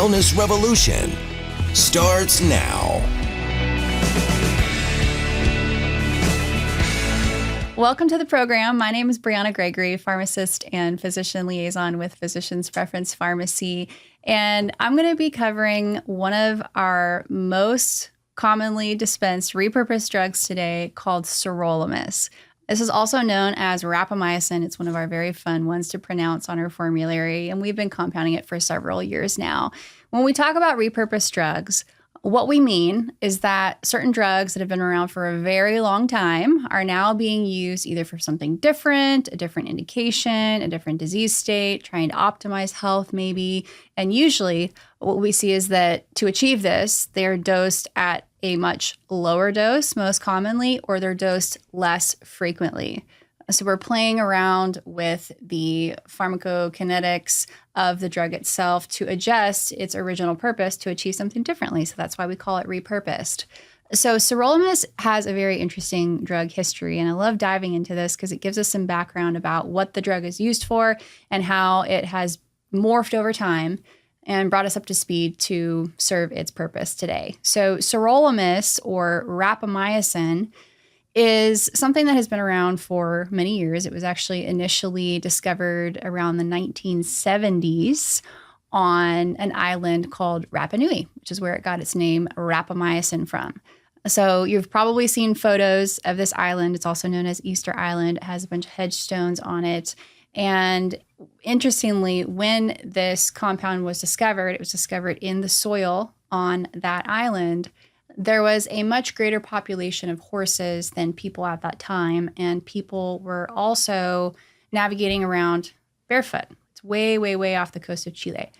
wellness revolution starts now. Welcome to the program. My name is Bryana Gregory, pharmacist and physician liaison with Physicians Preference Pharmacy. And I'm going to be covering one of our most commonly dispensed repurposed drugs today called Sirolimus. This is also known as Rapamycin. It's one of our very fun ones to pronounce on our formulary, and we've been compounding it for several years now. When we talk about repurposed drugs, what we mean is that certain drugs that have been around for a very long time are now being used either for something different, a different indication, a different disease state, trying to optimize health maybe. And usually what we see is that to achieve this, they're dosed at a much lower dose most commonly, or they're dosed less frequently. So we're playing around with the pharmacokinetics of the drug itself to adjust its original purpose to achieve something differently. So that's why we call it repurposed. So Sirolimus has a very interesting drug history, and I love diving into this because it gives us some background about what the drug is used for and how it has morphed over time and brought us up to speed to serve its purpose today. So Sirolimus, or Rapamycin, is something that has been around for many years. It was actually initially discovered around the 1970s on an island called Rapa Nui, which is where it got its name Rapamycin from. So you've probably seen photos of this island. It's also known as Easter Island. It has a bunch of headstones on it. And interestingly, when this compound was discovered, it was discovered in the soil on that island. There was a much greater population of horses than people at that time, and people were also navigating around barefoot. It's way, way, way off the coast of Chile.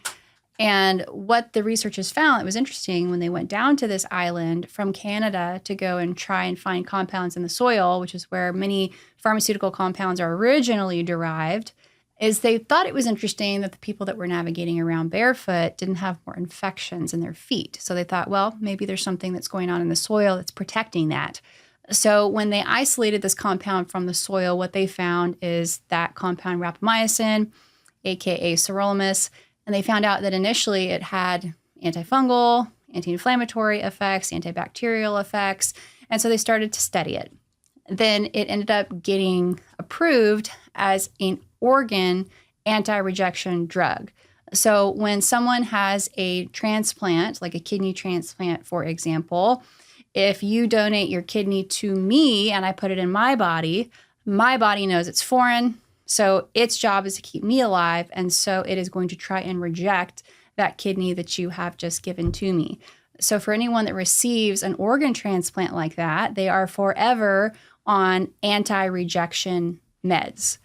And what the researchers found, it was interesting when they went down to this island from Canada to go and try and find compounds in the soil, which is where many pharmaceutical compounds are originally derived, is they thought it was interesting that the people that were navigating around barefoot didn't have more infections in their feet. So they thought, well, maybe there's something that's going on in the soil that's protecting that. So when they isolated this compound from the soil, what they found is that compound Rapamycin, aka Sirolimus, and they found out that initially it had antifungal, anti-inflammatory effects, antibacterial effects, and so they started to study it. Then it ended up getting approved as an organ anti-rejection drug. So when someone has a transplant, like a kidney transplant, for example, if you donate your kidney to me and I put it in my body knows it's foreign. So its job is to keep me alive. And so it is going to try and reject that kidney that you have just given to me. So for anyone that receives an organ transplant like that, they are forever on anti-rejection meds.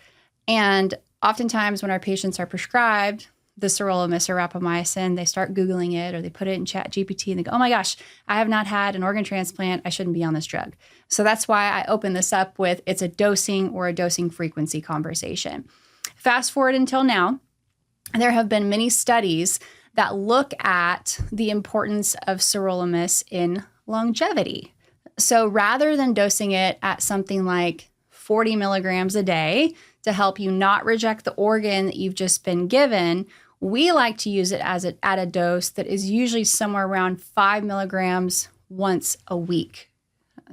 And oftentimes when our patients are prescribed the Sirolimus or Rapamycin, they start Googling it or they put it in ChatGPT and they go, oh my gosh, I have not had an organ transplant. I shouldn't be on this drug. So that's why I open this up with it's a dosing or a dosing frequency conversation. Fast forward until now, there have been many studies that look at the importance of Sirolimus in longevity. So rather than dosing it at something like 40 milligrams a day to help you not reject the organ that you've just been given, we like to use it at a dose that is usually somewhere around 5 milligrams once a week.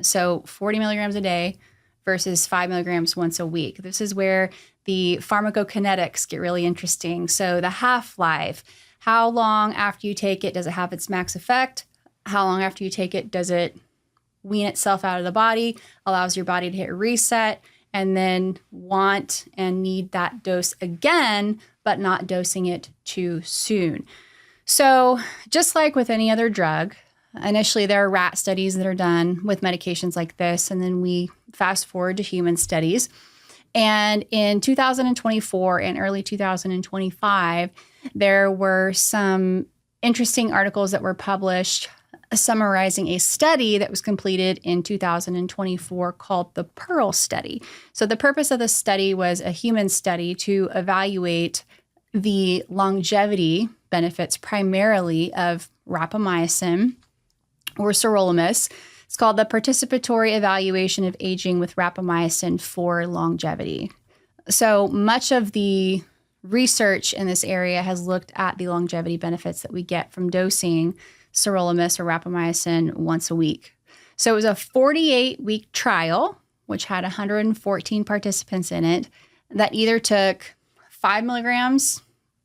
So 40 milligrams a day versus 5 milligrams once a week. This is where the pharmacokinetics get really interesting. So the half-life, how long after you take it does it have its max effect? How long after you take it does it wean itself out of the body, allows your body to hit reset, and then want and need that dose again, but not dosing it too soon. So just like with any other drug, initially there are rat studies that are done with medications like this, and then we fast forward to human studies. And in 2024 and early 2025, there were some interesting articles that were published summarizing a study that was completed in 2024 called the Pearl study. So the purpose of the study was a human study to evaluate the longevity benefits primarily of Rapamycin or Sirolimus. It's called the Participatory Evaluation of Aging with Rapamycin for Longevity. So much of the research in this area has looked at the longevity benefits that we get from dosing sirolimus or rapamycin once a week. So it was a 48-week trial, which had 114 participants in it, that either took 5 milligrams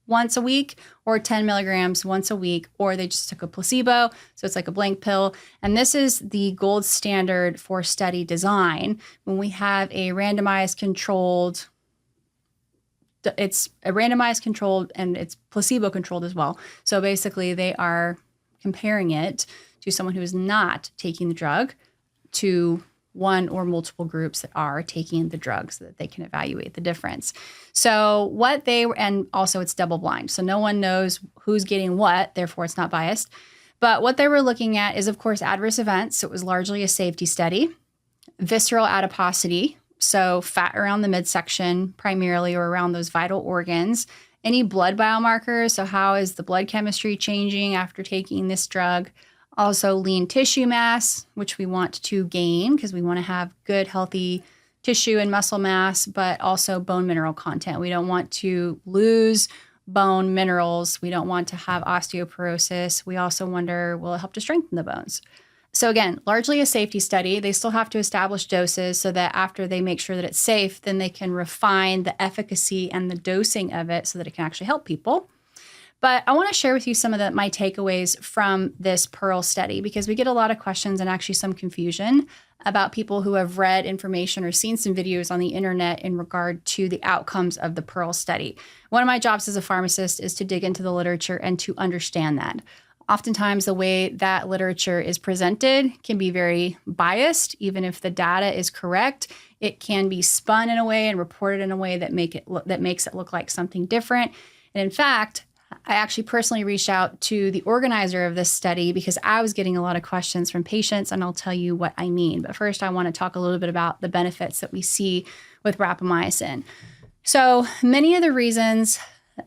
once a week or 10 milligrams once a week, or they just took a placebo. So it's like a blank pill. And this is the gold standard for study design. When we have a randomized controlled, it's a randomized controlled and it's placebo controlled as well. So basically they are comparing it to someone who is not taking the drug to one or multiple groups that are taking the drug so that they can evaluate the difference. So and also it's double blind. So no one knows who's getting what, therefore it's not biased. But what they were looking at is, of course, adverse events. So it was largely a safety study. Visceral adiposity, so fat around the midsection primarily, or around those vital organs. Any blood biomarkers, so how is the blood chemistry changing after taking this drug? Also lean tissue mass, which we want to gain because we want to have good, healthy tissue and muscle mass, but also bone mineral content. We don't want to lose bone minerals. We don't want to have osteoporosis. We also wonder, will it help to strengthen the bones? So again, largely a safety study. They still have to establish doses so that after they make sure that it's safe, then they can refine the efficacy and the dosing of it so that it can actually help people. But I want to share with you some of my takeaways from this Pearl study, because we get a lot of questions and actually some confusion about people who have read information or seen some videos on the internet in regard to the outcomes of the Pearl study. One of my jobs as a pharmacist is to dig into the literature and to understand that. Oftentimes, the way that literature is presented can be very biased. Even if the data is correct, it can be spun in a way and reported in a way that makes it look like something different. And in fact, I actually personally reached out to the organizer of this study because I was getting a lot of questions from patients, and I'll tell you what I mean. But first, I want to talk a little bit about the benefits that we see with rapamycin. So many of the reasons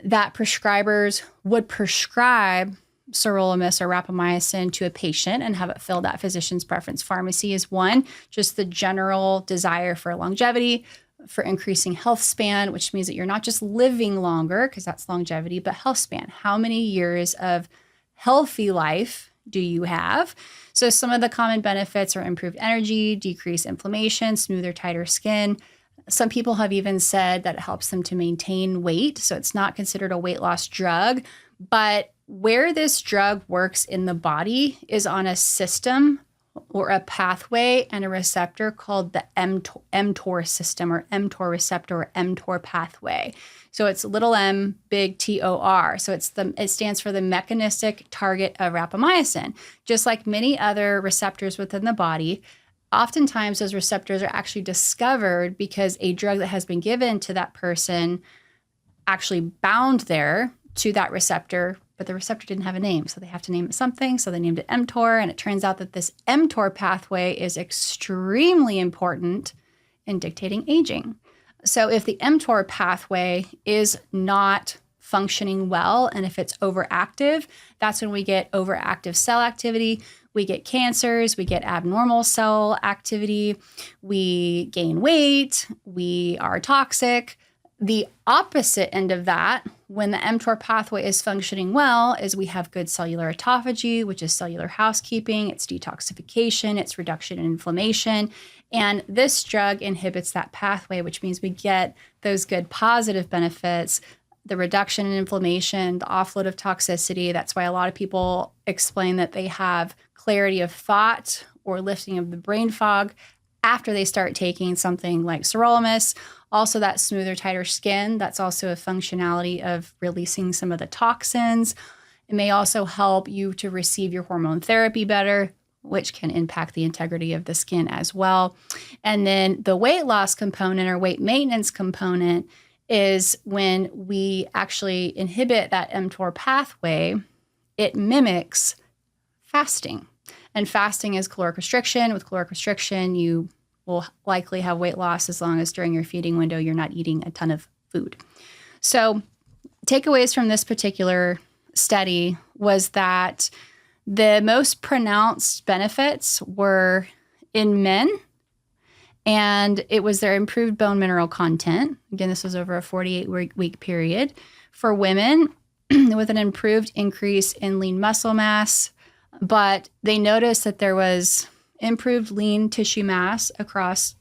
that prescribers would prescribe sirolimus or rapamycin to a patient and have it filled at physician's preference pharmacy is one, just the general desire for longevity, for increasing health span, which means that you're not just living longer, because that's longevity, but health span. How many years of healthy life do you have? So some of the common benefits are improved energy, decreased inflammation, smoother, tighter skin. Some people have even said that it helps them to maintain weight. So it's not considered a weight loss drug, but where this drug works in the body is on a system or a pathway and a receptor called the mTOR system, or mTOR receptor, or mTOR pathway. So it's little m, big TOR. So it stands for the mechanistic target of rapamycin. Just like many other receptors within the body, oftentimes those receptors are actually discovered because a drug that has been given to that person actually bound there to that receptor, but the receptor didn't have a name, so they have to name it something. So they named it mTOR, and it turns out that this mTOR pathway is extremely important in dictating aging. So if the mTOR pathway is not functioning well, and if it's overactive, that's when we get overactive cell activity, we get cancers, we get abnormal cell activity, we gain weight, we are toxic. The opposite end of that, when the mTOR pathway is functioning well, is we have good cellular autophagy, which is cellular housekeeping, it's detoxification, it's reduction in inflammation. And this drug inhibits that pathway, which means we get those good positive benefits, the reduction in inflammation, the offload of toxicity. That's why a lot of people explain that they have clarity of thought or lifting of the brain fog after they start taking something like sirolimus. Also, that smoother, tighter skin, that's also a functionality of releasing some of the toxins. It may also help you to receive your hormone therapy better, which can impact the integrity of the skin as well. And then the weight loss component or weight maintenance component is when we actually inhibit that mTOR pathway, it mimics fasting. And fasting is caloric restriction. With caloric restriction, you will likely have weight loss as long as during your feeding window you're not eating a ton of food. So takeaways from this particular study was that the most pronounced benefits were in men And it was their improved bone mineral content. Again, this was over a 48-week period for women with an improved increase in lean muscle mass. But they noticed that there was improved lean tissue mass across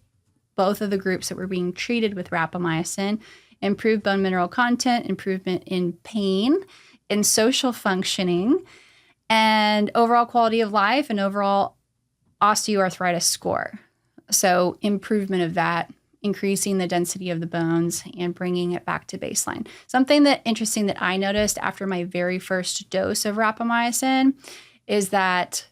both of the groups that were being treated with rapamycin, improved bone mineral content, improvement in pain, in social functioning, and overall quality of life and overall osteoarthritis score. So improvement of that, increasing the density of the bones and bringing it back to baseline. Something that interesting that I noticed after my very first dose of rapamycin is that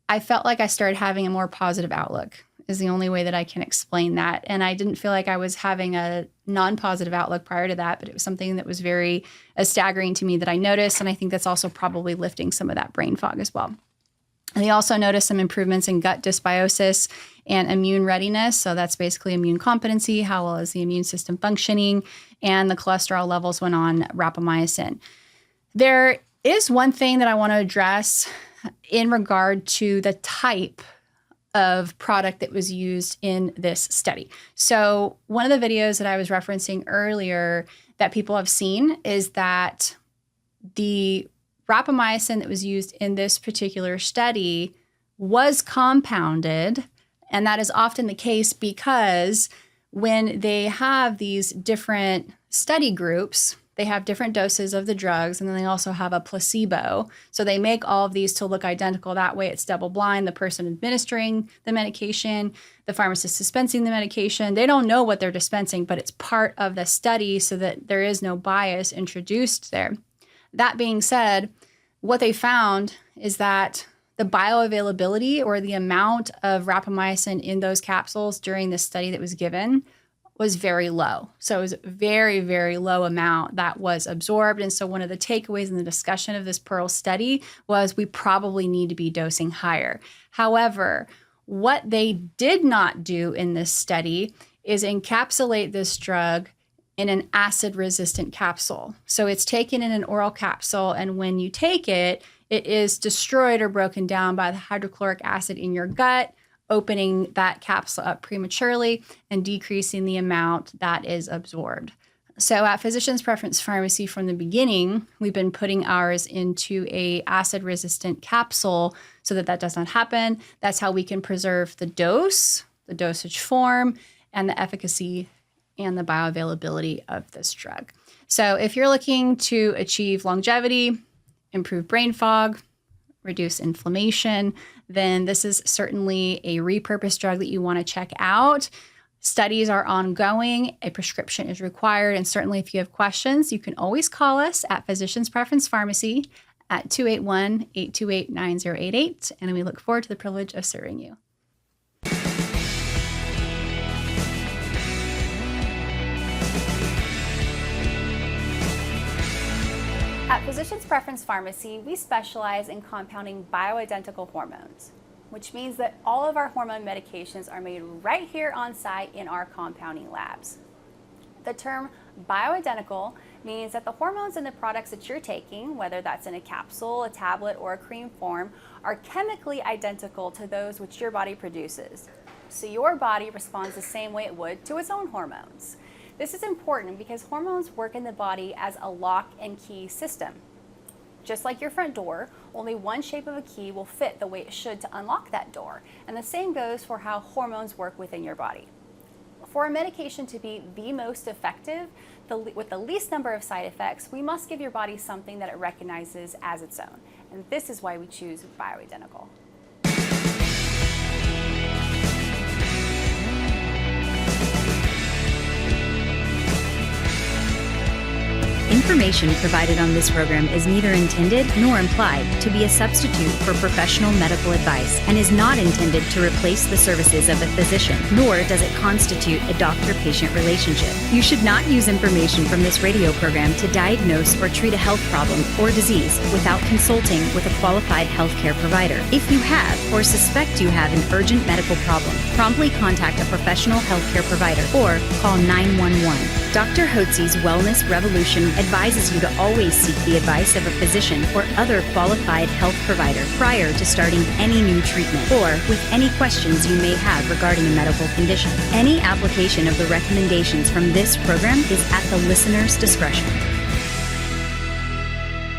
I felt like I started having a more positive outlook, is the only way that I can explain that. And I didn't feel like I was having a non-positive outlook prior to that, but it was something that was very staggering to me that I noticed. And I think that's also probably lifting some of that brain fog as well. And they also noticed some improvements in gut dysbiosis and immune readiness. So that's basically immune competency, how well is the immune system functioning, and the cholesterol levels went on rapamycin. There is one thing that I want to address in regard to the type of product that was used in this study. So one of the videos that I was referencing earlier that people have seen is that the rapamycin that was used in this particular study was compounded, and that is often the case because when they have these different study groups, they have different doses of the drugs, and then they also have a placebo. So they make all of these to look identical. That way it's double blind. The person administering the medication, the pharmacist dispensing the medication, they don't know what they're dispensing, but it's part of the study so that there is no bias introduced there. That being said, what they found is that the bioavailability, or the amount of rapamycin in those capsules during the study that was given, was very low. So it was a very, very low amount that was absorbed. And so one of the takeaways in the discussion of this Pearl study was we probably need to be dosing higher. However, what they did not do in this study is encapsulate this drug in an acid-resistant capsule. So it's taken in an oral capsule, and when you take it, it is destroyed or broken down by the hydrochloric acid in your gut, opening that capsule up prematurely and decreasing the amount that is absorbed. So at Physicians Preference Pharmacy from the beginning, we've been putting ours into a acid-resistant capsule so that that does not happen. That's how we can preserve the dose, the dosage form, and the efficacy and the bioavailability of this drug. So if you're looking to achieve longevity, improve brain fog, reduce inflammation, then this is certainly a repurposed drug that you want to check out. Studies are ongoing, a prescription is required, and certainly if you have questions, you can always call us at Physicians Preference Pharmacy at 281-828-9088, and we look forward to the privilege of serving you. At Physicians Preference Pharmacy, we specialize in compounding bioidentical hormones, which means that all of our hormone medications are made right here on site in our compounding labs. The term bioidentical means that the hormones in the products that you're taking, whether that's in a capsule, a tablet, or a cream form, are chemically identical to those which your body produces. So your body responds the same way it would to its own hormones. This is important because hormones work in the body as a lock and key system. Just like your front door, only one shape of a key will fit the way it should to unlock that door. And the same goes for how hormones work within your body. For a medication to be the most effective, with the least number of side effects, we must give your body something that it recognizes as its own. And this is why we choose bioidentical. Information provided on this program is neither intended nor implied to be a substitute for professional medical advice and is not intended to replace the services of a physician, nor does it constitute a doctor-patient relationship. You should not use information from this radio program to diagnose or treat a health problem or disease without consulting with a qualified healthcare provider. If you have or suspect you have an urgent medical problem, promptly contact a professional healthcare provider or call 911. Dr. Hotze's Wellness Revolution advises you to always seek the advice of a physician or other qualified health provider prior to starting any new treatment or with any questions you may have regarding a medical condition. Any application of the recommendations from this program is at the listener's discretion.